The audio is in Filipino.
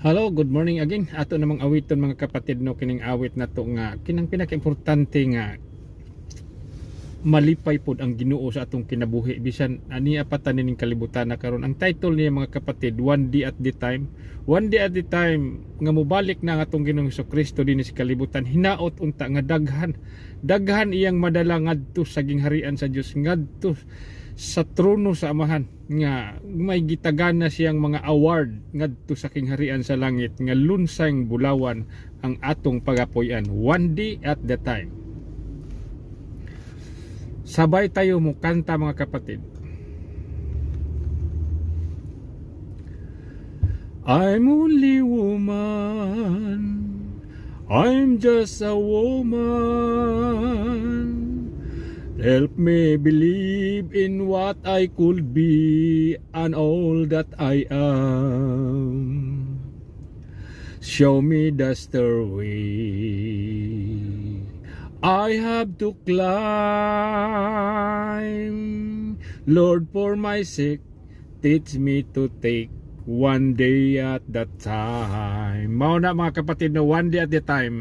Hello, good morning again. Ato namang awiton mga kapatid no, kining awit na to nga kinang pinaka-importante nga malipay pod ang Ginoo sa atong kinabuhi bisan aniya pa tanin ning kalibutan na karon. Ang title niya mga kapatid, One Day at the Time. One day at the time nga mobalik na ang atong Ginoong Kristo dinhi sa kalibutan. Hinaot unta nga daghan iyang madala ngadto sa gingharian sa Dios, ngadto sa trono sa Amahan, nga may gitagana siyang mga award ngadto sa kingharian sa langit, nga lunsang bulawan ang atong pagapuy-an. One day at the time. Sabay tayo mo kanta mga kapatid. I'm only woman, I'm just a woman. Help me believe in what I could be and all that I am. Show me the stairway I have to climb. Lord, for my sake, teach me to take one day at the time. Mao na mga kapatid, na one day at the time.